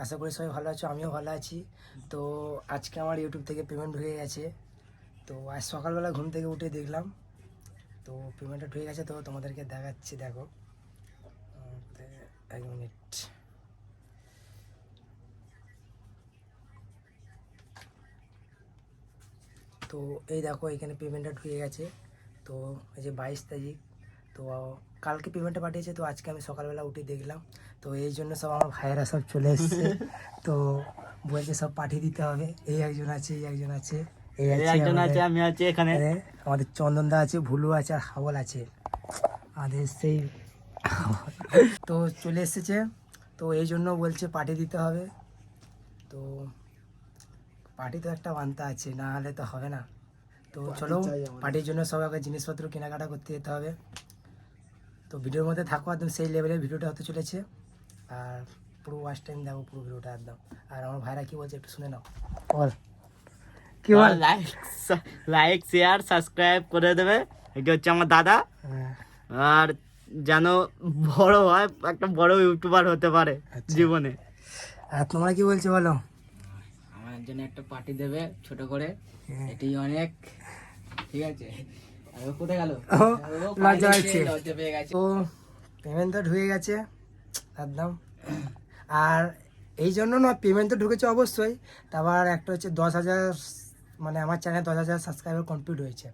আশা করি সবাই ভালো আছো, আমিও ভালো আছি। তো আজকে আমার ইউটিউব থেকে পেমেন্ট ঢুকে গেছে। তো আজ সকালবেলা ঘুম থেকে উঠে দেখলাম তো পেমেন্টটা ঢুকে গেছে। তো তোমাদেরকে দেখাচ্ছি, দেখো। এক মিনিট। তো এই দেখো, এখানে পেমেন্টটা ঢুকে গেছে। তো এই যে 22 তারিখ, তো কালকে পেমেন্টটা পাঠিয়েছে। তো আজকে আমি সকালবেলা উঠে দেখলাম। তো এই জন্য সব আমার ভাইয়েরা সব চলে এসছে। তো বলছে সব পাঠিয়ে দিতে হবে। এই একজন আছে, এই একজন আছে, এই একজন আছে, আমি আছি এখানে। আমাদের চন্দনদা আছে, ভুলু আছে, আর হাওল আছে আমাদের সেই। তো চলে এসেছে। তো এই জন্য বলছে পাঠিয়ে দিতে হবে। তো পার্টি তো একটা বানতে আছে, না হলে তো হবে না। তো চলো, পার্টির জন্য সবাইকে জিনিসপত্র কেনাকাটা করতে যেতে হবে। তো ভিডিওর মধ্যে থাকো, একদম সেই লেভেলের ভিডিওটা হতে চলেছে। আর পুরো ওয়াচ টাইম দেখো, পুরো ভিডিওটা একদম। আর আমার ভাইরা কি বলছে একটু শুনে নাও। বল কি বল। লাইক শেয়ার সাবস্ক্রাইব করে দেবে। এটা হচ্ছে আমার দাদা। আর যেন বড় হয়, একটা বড় ইউটিউবার হতে পারে জীবনে। আর তোমরা কি বলছো বলো। আমার জন্য একটা পার্টি দেবে ছোট করে, এটাই অনেক। ঠিক আছে, আর কোথায় গেল? লজ্জা হচ্ছে। তো পেমেন্ট তো ঢুকে গেছে একদম। আর এই জন্য না, পেমেন্ট তো ঢুকেছে অবশ্যই। তারপর একটা হচ্ছে 10,000, মানে আমার চ্যানেল 10,000 সাবস্ক্রাইবার কমপ্লিট হয়েছে।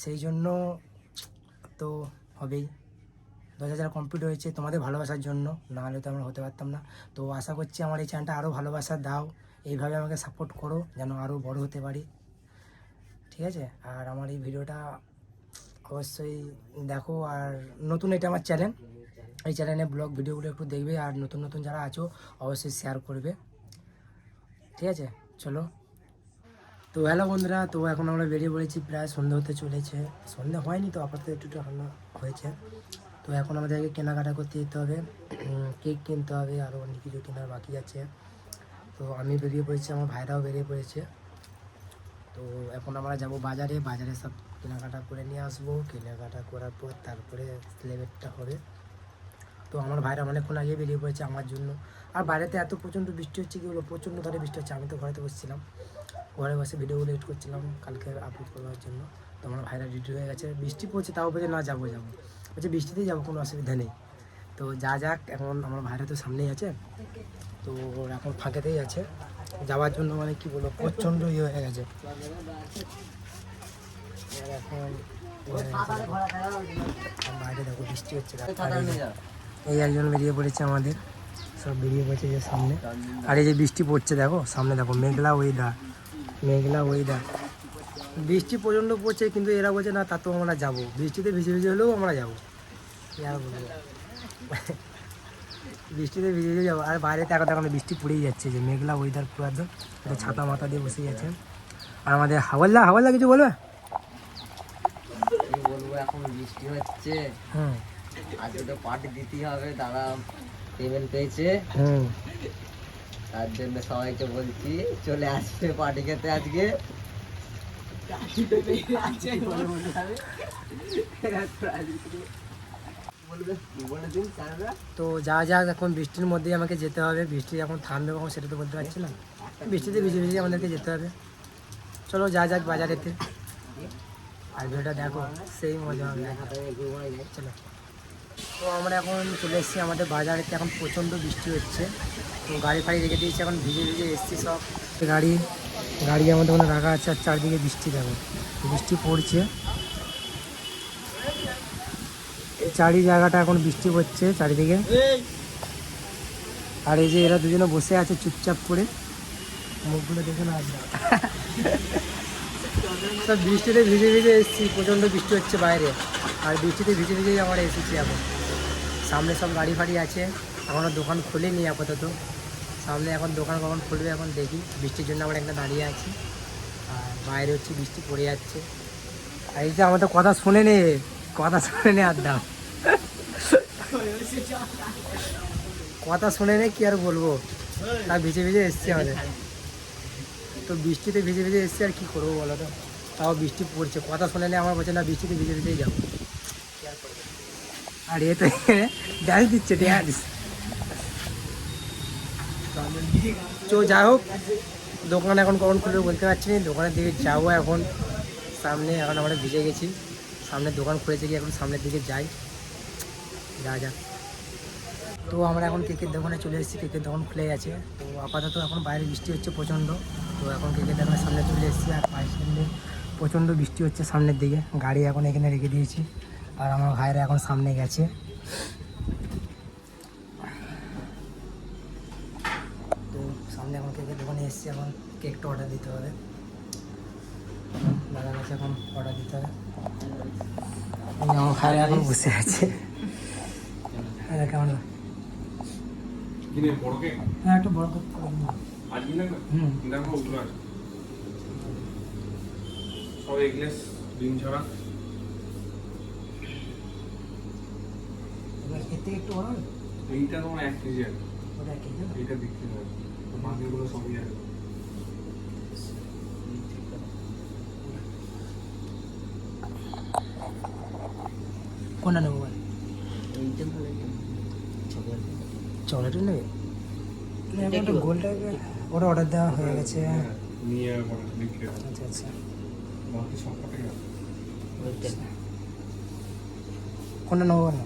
সেই জন্য তো হবেই, 10,000 কমপ্লিট হয়েছে তোমাদের ভালোবাসার জন্য, না হলে তো আমরা হতে পারতাম না। তো আশা করছি আমার এই চ্যানেলটা আরও ভালোবাসা দাও, এইভাবে আমাকে সাপোর্ট করো যেন আরও বড় হতে পারি। ঠিক আছে, আর আমার এই ভিডিওটা অবশ্যই দেখো। আর নতুন এটা আমার চ্যানেল, এই চ্যানেলে ব্লগ ভিডিওগুলো একটু দেখবে। আর নতুন নতুন যারা আছো অবশ্যই শেয়ার করবে। ঠিক আছে, চলো। তো হ্যালো বন্ধুরা, তো এখন আমরা বেরিয়ে পড়েছি, প্রায় সন্ধ্যা হতে চলেছে। সন্ধ্যা হয়নি তো, আপাতত একটু ঠান্ডা হয়েছে। তো এখন আমাদেরকে কেনাকাটা করতে যেতে হবে, কেক কিনতে হবে, আরও অনেক কিছু কেনার বাকি আছে। তো আমি বেরিয়ে পড়েছি, আমার ভাইরাও বেরিয়ে পড়েছে। তো এখন আমরা যাব বাজারে, বাজারে সব কেনাকাটা করে নিয়ে আসবো। কেনাকাটা করার পর তারপরে সিলেবেটটা হবে। তো আমার ভাইরা অনেকক্ষণ আগে বেরিয়ে পড়েছে আমার জন্য। আর বাইরেতে এত প্রচণ্ড বৃষ্টি হচ্ছে, কি বলবো, প্রচণ্ড ধারে বৃষ্টি হচ্ছে। আমি তো ঘরেতে বসছিলাম, ঘরে বসে ভিডিওগুলো এডিট করছিলাম কালকে আপলোড করার জন্য। তো আমার ভাইরা রেডি হয়ে গেছে, বৃষ্টি পড়ছে তাও বলছে না যাবো যাবো, বলছে বৃষ্টিতেই যাবো, কোনো অসুবিধা নেই। তো যা যাক, এখন আমার ভাইরা তো সামনেই আছে, তো এখন ফাঁকেতেই আছে যাওয়ার জন্য। মানে কি বলবো, প্রচণ্ড ইয়ে হয়ে গেছে এখন। বাইরে দেখো বৃষ্টি হচ্ছে, এই একজন বেরিয়ে পড়েছে আমাদের, সব বেরিয়ে পড়েছে যে সামনে। আর এই যে বৃষ্টি পড়ছে দেখো, সামনে দেখো, মেঘলা ওয়েদার, মেঘলা ওয়েদার। বৃষ্টি প্রচণ্ড পড়ছে, কিন্তু এরা বলছে না, তা তো আমরা যাবো, বৃষ্টিতে ভিজে ভিজে হলেও আমরা যাবো। কি আর বলবো, বৃষ্টিতে ভিজে ভিজে যাবো। আর বাইরেতে এখন বৃষ্টি পড়েই যাচ্ছে, যে মেঘলা ওয়েদার পুরো একদম, ছাতা মাথা দিয়ে বসে গেছে। আর আমাদের হাওয়াল্লা, হাওয়াল্লা কিছু বলবে? বলবো, এখন বৃষ্টি হচ্ছে, আজকে তো পার্টি দিতেই হবে। দাদা পেমেন্ট পেয়েছে, তার জন্য সবাইকে বলছি চলে আসবে পার্টি খেতে আজকে। তো যা যাক, এখন বৃষ্টির মধ্যেই আমাকে যেতে হবে। বৃষ্টি এখন থামবে কখন সেটা তো বলতে পারছি না, বৃষ্টিতে ভিজে ভিজে আমাদেরকে যেতে হবে। চলো যা যাক বাজারেতে, আর ভিডিওটা দেখো, সেই মজা হবে। চলো, তো আমরা এখন চলে এসেছি আমাদের বাজারেতে। এখন প্রচণ্ড বৃষ্টি হচ্ছে, তো গাড়ি ফাড়ি রেখে দিয়েছি, এখন ভিজে ভিজে এসেছি সব। গাড়ি গাড়ি আমাদের ওখানে রাখা আছে, আর চারদিকে বৃষ্টি দেখো, বৃষ্টি পড়ছে। এই চারি জায়গাটা এখন বৃষ্টি পড়ছে চারিদিকে। আর এই যে এরা দুজনে বসে আছে চুপচাপ করে, মুখগুলো দেখে না আসবে। সব বৃষ্টিতে ভিজে ভিজে এসেছি, প্রচণ্ড বৃষ্টি হচ্ছে বাইরে, আর বৃষ্টিতে ভিজে ভিজেই আমরা এসেছি। এখন সামনে সব গাড়ি ফাড়ি আছে, এখনও দোকান খোলেনি আপাতত। সামনে এখন দোকান কখন খুলবে এখন দেখি, বৃষ্টির জন্য আমরা একটা দাঁড়িয়ে আছি। আর বাইরে হচ্ছে বৃষ্টি পড়ে যাচ্ছে। আর এই যে আমাদের কথা শুনে নে, কথা শুনে নে, আর দাও কথা শুনে নে, কি আর বলবো। তা ভিজে ভিজে এসছি আমাদের, তো বৃষ্টিতে ভিজে ভিজে এসছি, আর কি করবো বলো তো। তাও বৃষ্টি পড়ছে, কথা শুনে নে, আমার বলছে না বৃষ্টিতে ভিজে ভিজেই যাবো। আর এ তো ড্যান্স দিচ্ছে, ড্যান্স। তো যাই হোক, দোকান এখন কখন খুলবে বলতে পারছি না, দোকানের দিকে যাবো এখন। সামনে এখন আমরা ভিজে গেছি, সামনে দোকান খুলেছে কি, এখন সামনের দিকে যাই, যা যাক। তো আমরা এখন কেকের দোকানে চলে এসেছি, কেকের দোকান খুলে গেছে। তো আপাতত এখন বাইরে বৃষ্টি হচ্ছে প্রচণ্ড। তো এখন কেকের দোকানের সামনে চলে এসেছি, আর পায়ের সামনে প্রচণ্ড বৃষ্টি হচ্ছে সামনের দিকে। গাড়ি এখন এখানে রেখে দিয়েছি, আর আমার ভাইরা এখন সামনে গেছে। তো সামনে এখন কেকের দোকানে এসেছি, এখন কেকটা অর্ডার দিতে হবে। দাদা কাছে এখন অর্ডার দিতে হবে। আমার ভাইরা এখন বসে আছে। কেমন? হ্যাঁ, একটা বড় কেক করে দিন। সব এগলেস ডিম ছাড়া। এবার এর থেকে একটু বড় হবে? এইটা তোমার 1 কেজি আছে, ওটা কেক না? এইটা বিক্রি হয়, বাকিগুলো সবই আছে। কোনটা নেবো বল? চকলেটটা নেবে? গোলটা ওটা অর্ডার দেওয়া হয়ে গেছে। নিয়ে বিক্রি হয়, আচ্ছা আচ্ছা, বাকি সব কটাই আছে। কোনটা নেবো বল না?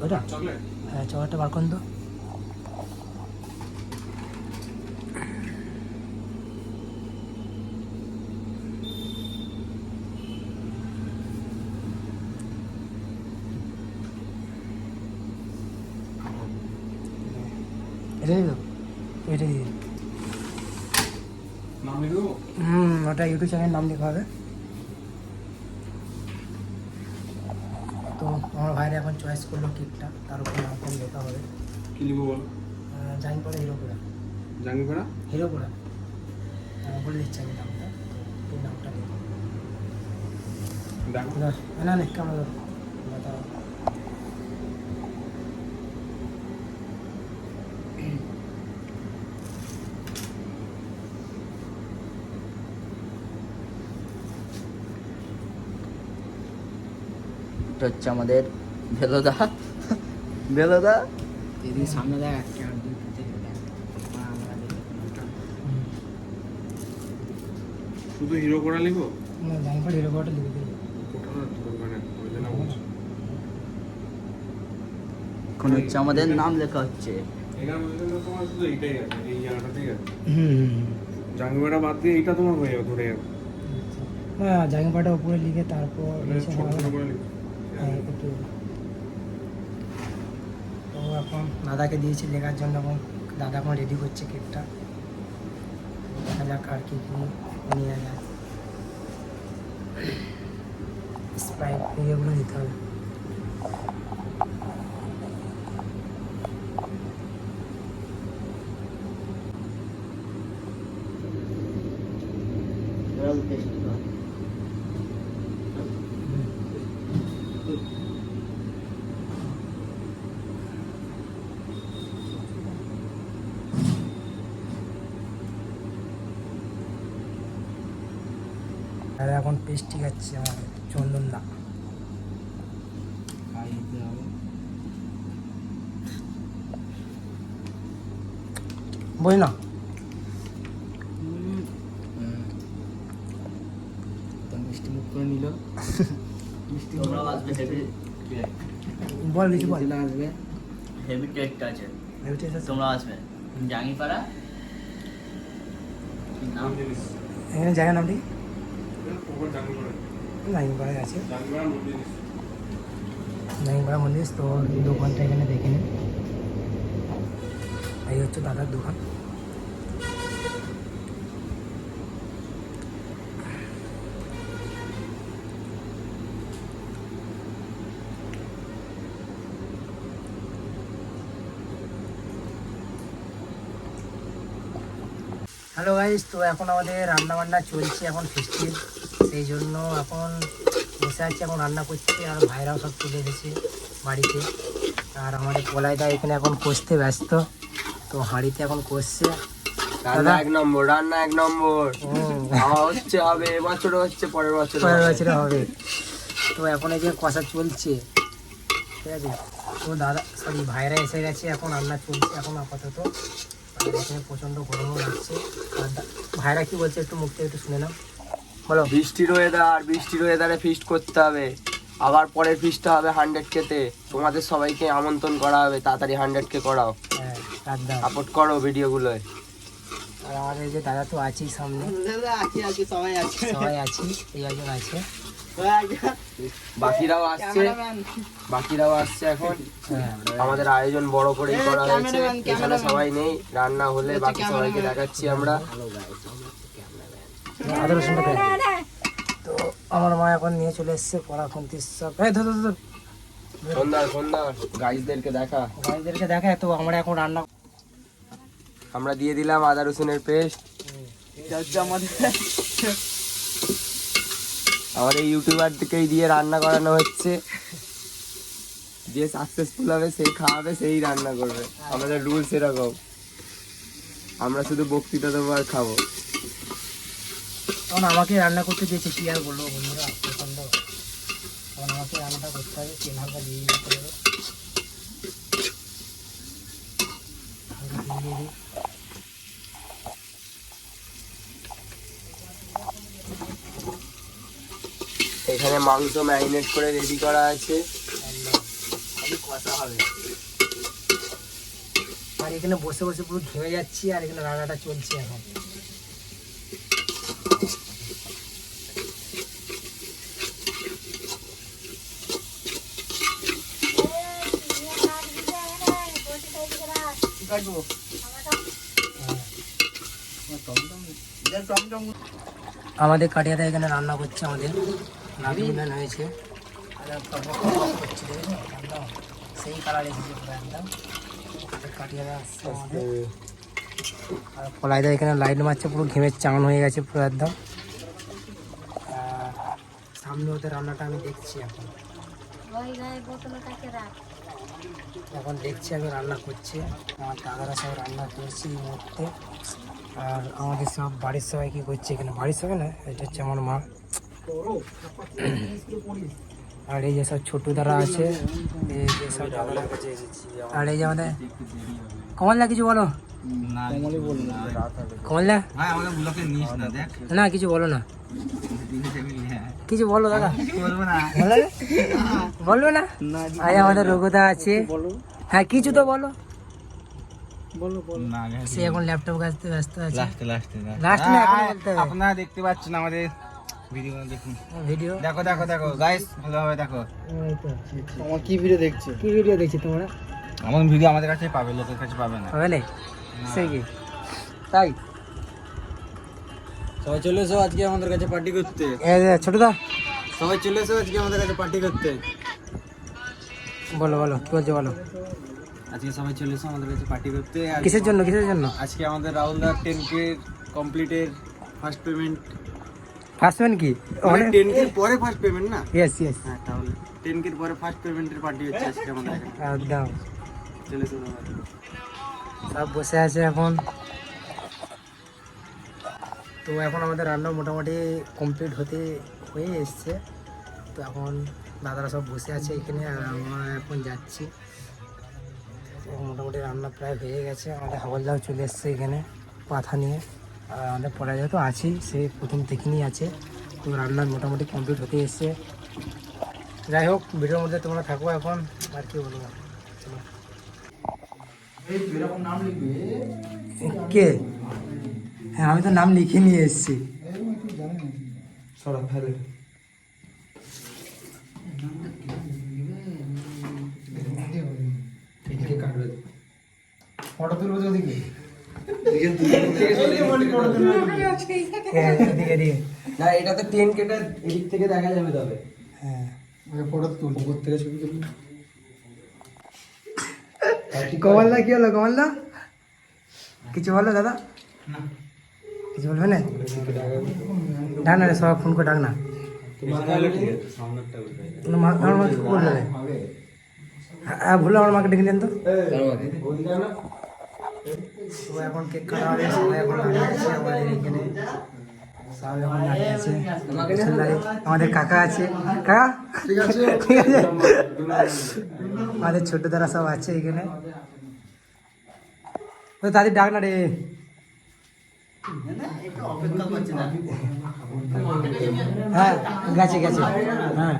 ওটা? চকলেট হ্যাঁ, চকলেটটা বার করুন তো। এটা নিয়ে দেবো, এটা দিয়ে দিন। নাম লিখে দেবো? ওটা ইউটিউব চ্যানেলের নাম লেখা হবে। তো আমার ভাইরা এখন চয়েস করলো কেকটা, তার উপর নাম লেখা হবে। কি লিখবো বলো? জাঙ্গিপাড়া হিরোপুরা। জাঙ্গিপাড়া হিরোপুরা বলে দিচ্ছি আমি নামটা, তো এই নামটা লিখো। দেখো। না না, কেমন बताओ। এটা হচ্ছে আমাদের বেলোদা। বেলোদা দিদি সামনে দেখ একটা শুধু হিরো করা লিখবো? জাঙ্গিপাড়া হিরোপুরাটা লিখে দিই। এখন হচ্ছে আমাদের নাম লেখা হচ্ছে। এখানে তোমার শুধু এইটাই আছে, এই জায়গাটাতেই আছে। জাঙ্গিপাড়া বাদ দিয়ে এইটা তোমার হয়ে যাবে, ধরে যাবে। হ্যাঁ, জাঙ্গিপাড়াটা উপরে লিখে তারপর নিচে ছোট ছোট নামাবো। করে লিখবো। হ্যাঁ, একটু। তো এখন দাদাকে দিয়েছি লেখার জন্য, এখন দাদা এখন রেডি করছে কেকটা। দেখা যাক আর কি কি নিয়ে যায়। স্প্রাইট এগুলো দিতে হবে। আর এখন পেস্ট্রি খাচ্ছে আমার চন্দন দা। বই না মিষ্টি মুখ করে নিল। তোমরা আসবে হেভি, বল কিছু বল। আসবে হেভি টেস্ট আছে, তোমরা আসবে। জাঙ্গিপাড়া নাম এখানে জায়গা নামটি ওপর জাঙ্গিপাড়া, জাঙ্গিপাড়ায় আছে। জাঙ্গিপাড়া মন্দির। জাঙ্গিপাড়া মন্দির। তো এই দোকানটা এখানে দেখে নিন, এই হচ্ছে দাদার দোকান। হ্যালো গাইস, তো এখন আমাদের রান্না বান্না চলছে, এখন ফেস্টিভ, সেই জন্য এখন বসে আছি, এখন রান্না করছি। আর ভাইরাও সব চলে এসেছে বাড়িতে, আর আমাদের পলাইদা এখানে এখন কষতে ব্যস্ত। তো হাঁড়িতে এখন কষছে। রান্না এক নম্বর, রান্না এক নম্বর। খাওয়া হচ্ছে, হবে এবছরে হচ্ছে, পরের বছর বছরে হবে। তো এখন এই যে কষা চলছে, ঠিক আছে। তো তো দাদা সরি ভাইরা এসে গেছে, এখন রান্না চলছে এখন আপাতত। আর এখানে প্রচণ্ড গরমও লাগছে। আর ভাইরা কি বলছে একটু মুখ থেকে একটু শুনে নাও, বলো। বৃষ্টির ওয়েদারে ফিস্ট করতে হবে। আবার পরের ফিস্টটা হবে 100K তে। তোমাদের সবাইকে আমন্ত্রণ করা হবে, তাড়াতাড়ি 100K করাও, হ্যাঁ একদম। সাপোর্ট করো ভিডিওগুলোয়। আর আমাদের এই যে দাদা তো আছেই সামনে, সবাই আছি, এই একজন আছে। বাকিরাও আসছে এখন। হ্যাঁ আমাদের আয়োজন বড় করেই করা হয়েছে, এখানে সবাই নেই, রান্না হলে বাকি সবাইকে দেখাচ্ছি আমরা। আদা রসুনটা দেয়। তো আমার মা এখন নিয়ে চলে এসছে কড়া খুন্তি সব। এই ধর ধর ধর সন্ধ্যা গাইজদেরকে দেখা। ভাইদেরকে দেখায়। তো আমরা এখন রান্না আমরা দিয়ে দিলাম আদা রসুনের পেস্ট। আমাদের ইউটিউবারকেই দিয়ে রান্না করানো হচ্ছে। যে সাকসেসফুল হবে সেই খাওয়াবে, সেই রান্না করবে। আমাদের রুলস এরকম, আমরা শুধু বক্তৃতা দেবো আর খাবো। তখন আমাকে রান্না করতে দিয়েছে, কি আর বলবো বন্ধুরা, প্রচন্ড। তখন আমাকে রান্নাটা করতে হবে, তেল হালকা দিয়ে দিতে হবে। হালকা তেল দিয়ে দিই। এখানে মাংস ম্যারিনেট করে রেডি করা আছে, খালি কষা হবে। আর এখানে বসে বসে পুরো ঘেমে যাচ্ছি, আর এখানে রান্নাটা চলছে এখন। আমাদের কাটিয়াতে এখানে রান্না করছে, আমাদের নাবিমান হয়েছে। সেই কালার এসেছে পুরো একদম। কাটিয়াতে আসছে আমাদের। আর কলাইদা এখানে লাইট মারছে, পুরো ঘেমে চান হয়ে গেছে পুরো একদম। সামনে ওদের রান্নাটা আমি দেখছি এখন। এখন দেখছি আমি রান্না করছি, আমার দাদারা সব রান্না করছে এই মুহূর্তে। আর আমাদের সব বাড়ির সবাই কি করছে এখানে, বাড়ির সবাই না, এটা হচ্ছে আমার মা। আর এই যে সব ছোটু দ্বারা আছে, এই যে সব দাদারা কাছে এসেছি। আর এই যে আমাদের কমলদা, কিছু বলো। কমলদা না কিছু বলো না, কিছু বলো দাদা। বলবে না? আজ আমাদের রঘুদা আছে, হ্যাঁ কিছু তো বলো। সে এখন ল্যাপটপ কাজতে ব্যস্ত আছে। লাস্ট না এখন বলতে হবে। আপনারা দেখতে পাচ্ছেন আমাদের ভিডিও, দেখুন ভিডিও দেখো দেখো দেখো গাইস, ভালোভাবে দেখো। আমার কি ভিডিও দেখছো? কি ভিডিও দেখছি তোমরা? আমার ভিডিও আমাদের কাছে পাবে, লোকের কাছে পাবে না। হবে না সে কি তাই? সবাই চলে এসো আজকে আমাদের কাছে পার্টি করতে। এই যে ছোটদা, সবাই চলে এসো আজকে আমাদের কাছে পার্টি করতে। বলো বলো কি বলছো বলো। আজকে সবাই চলে এসো আমাদের কাছে পার্টি করতে। কিসের জন্য কিসের জন্য? আজকে আমাদের রাহুল দা 10K কমপ্লিটের ফার্স্ট পেমেন্ট। ফার্স্ট পেমেন্ট কি? 10K পরে ফার্স্ট পেমেন্ট না? ইয়েস ইয়েস হ্যাঁ, তাহলে 10K পরে ফার্স্ট পেমেন্টের পার্টি হচ্ছে আজকে আমাদের এখানে। একদম। চলে এসো সবাই। সব বসে আছে এখন। তো এখন আমাদের রান্না মোটামুটি কমপ্লিট হয়ে এসছে। তো এখন দাদারা সব বসে আছে এখানে, আর আমরা এখন যাচ্ছি। তো মোটামুটি রান্না প্রায় হয়ে গেছে। আমাদের হাওলদাও চলে এসছে এখানে পাথা নিয়ে। আর আমাদের পড়া যেহেতু আছেই, সে প্রথম থেকেই আছে। তো রান্না মোটামুটি কমপ্লিট হতে এসছে। যাই হোক, ভিডিওর মধ্যে তোমরা থাকো এখন, আর কি বলবো। চলো। কে? হ্যাঁ আমি তো নাম লিখে নিয়ে এসেছি। ফটো তুলবো তো দিকে না, এটা তো 10K এদিক থেকে দেখা যাবে তবে। হ্যাঁ ফটো তুলবো, উপর থেকে ছবি তুলবো। কমলদা কি হলো? কমলদা কিছু বলো দাদা? কিছু বলবে না? ডাক না রে, সবাই ফোন করে ডাক না। আমার মাকে কি বলবে? হ্যাঁ ভুলে আমার মাকে ডেকে নেন তো। সবাই এখন কেক কাটা হবে, সবাই এখন দাঁড়িয়ে আছে আমাদের এখানে। সবাই এখন দাঁড়িয়ে আছে পেছন দাঁড়িয়ে। আমাদের কাকা আছে, কাকা ঠিক আছে ঠিক আছে, আমাদের ছোট দ্বারা সব আছে এখানে। ওই তাদের ডাক না রে, হ্যাঁ গেছে গেছে, হ্যাঁ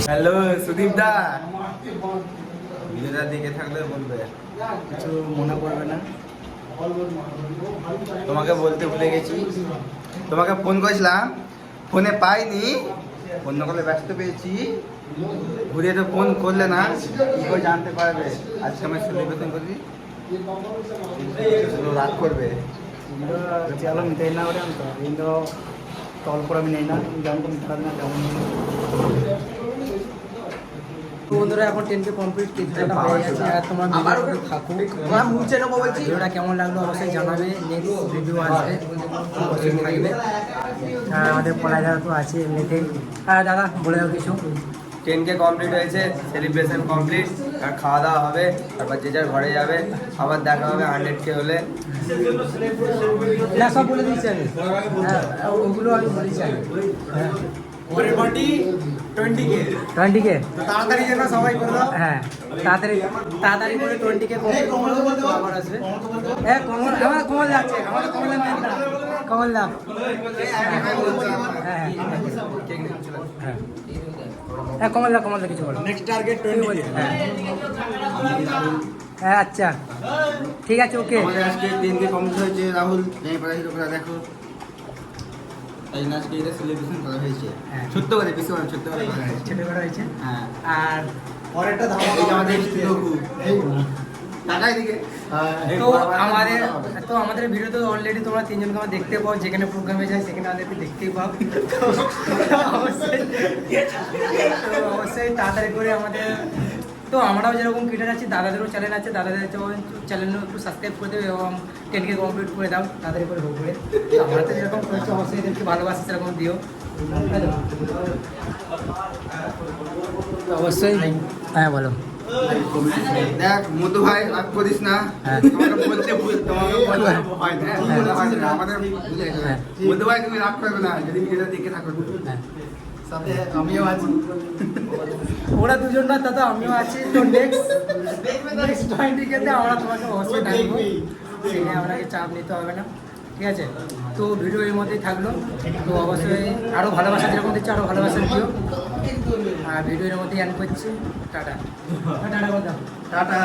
হ্যালো সুদীপ দা, ভিডিওটা দেখে থাকলে বলবে, কিছু মনে করবে না। তোমাকে বলতে ভুলে গেছি, তোমাকে ফোন করেছিলাম, ফোনে পাইনি, অন্য কলে ব্যস্ত পেয়েছি, ঘুরিয়ে তো ফোন করলে না, কি করে জানতে পারবে আজকে আমি সেলিব্রেশন করি, রাত করবে। চলো মিটাই না ওটা তো কিন্তু কল করে আমি নেই না, যেমন মিটাতে না তেমন। বন্ধুরা এখন 10K কমপ্লিট কেকটা হয়ে গেছে, আর তোমার ভিডিওতে থাকো, তোমরা মুছে নেবো বলছি। ভিডিওটা কেমন লাগলো অবশ্যই জানাবে, নেক্সট ভিডিও আসবে অবশ্যই থাকবে। আর আমাদের পড়ায় দাদা তো আছে এমনিতেই। হ্যাঁ দাদা বলে দাও কিছু। 10K কমপ্লিট হয়েছে, সেলিব্রেশন কমপ্লিট, আর খাওয়া দাওয়া হবে, তারপর যে যার ঘরে যাবে, আবার দেখা হবে 100K হলে। না সব বলে দিচ্ছি আমি, হ্যাঁ ওগুলো আমি বলেছি আগে। হ্যাঁ পরের পার্টি 20K 20K তাড়াতাড়ি যেন সবাই করে দাও। হ্যাঁ তাড়াতাড়ি তাড়াতাড়ি করে 20K আবার আসবে। হ্যাঁ কমল, আমার কমল যাচ্ছে, আমার কমল না, কমল না। হ্যাঁ হ্যাঁ হ্যাঁ কমল দা, কমল দা কিছু বলো। Next target 20K। হ্যাঁ আচ্ছা ঠিক আছে, ওকে। আমাদের আজকে 10K কমপ্লিট হয়েছে, রাহুল জানি পাঠাই তোমরা দেখো, এই আজকে এটা সেলিব্রেশন করা হয়েছে, হ্যাঁ। ছোট্ট করে, বেশি করে ছোট্ট করে করা হয়েছে। ছোট করা হয়েছে। হ্যাঁ, আর পরেরটা এই যে ধামাকা আমাদের স্ত্রীলোকু, টাকাই দিকে তো আমাদের ভিডিও তো অলরেডি তোমরা তিনজনকে আমরা দেখতে পাও, যেখানে প্রোগ্রামে যায় সেখানে আমাদেরকে দেখতেই পাও। তো অবশ্যই তাড়াতাড়ি করে আমাদের, তো আমরাও যেরকম ক্রিয়েটার আছি, দাদাদেরও চ্যানেল আছে, দাদাদের চ্যানেলও একটু সাবস্ক্রাইব করে দেবে এবং 10K কমপ্লিট করে দাও তাড়াতাড়ি করে হোক করে। আমরা তো যেরকম করছি অবশ্যই এদেরকে ভালোবাসা সেরকম দিও, অবশ্যই। হ্যাঁ বলো। দেখ মধু ভাই রাগ করিস না, হ্যাঁ। তোমাকে বলতে ভুল, তোমাকে বলতে হয় না, আমাদের বুঝে গেছো। হ্যাঁ। মধু ভাই তুমি রাগ করবে না, যদি ভিডিওটা দেখে থাকো। হ্যাঁ সাথে আমিও আছি। ওরা দুজন না, দাদা আমিও আছি। তো নেক্সট 20K-তে আমরা তোমাকে অবশ্যই ডাকবো, সেখানে আপনাকে চাপ নিতে হবে না, ঠিক আছে? তো ভিডিও এর মধ্যেই থাকলো, তো অবশ্যই আরও ভালোবাসা যেরকম দিচ্ছে আরও ভালোবাসা দিও। আর ভিডিও এর মধ্যেই এন্ড করছি, টাটা টাটা কথা টাটা।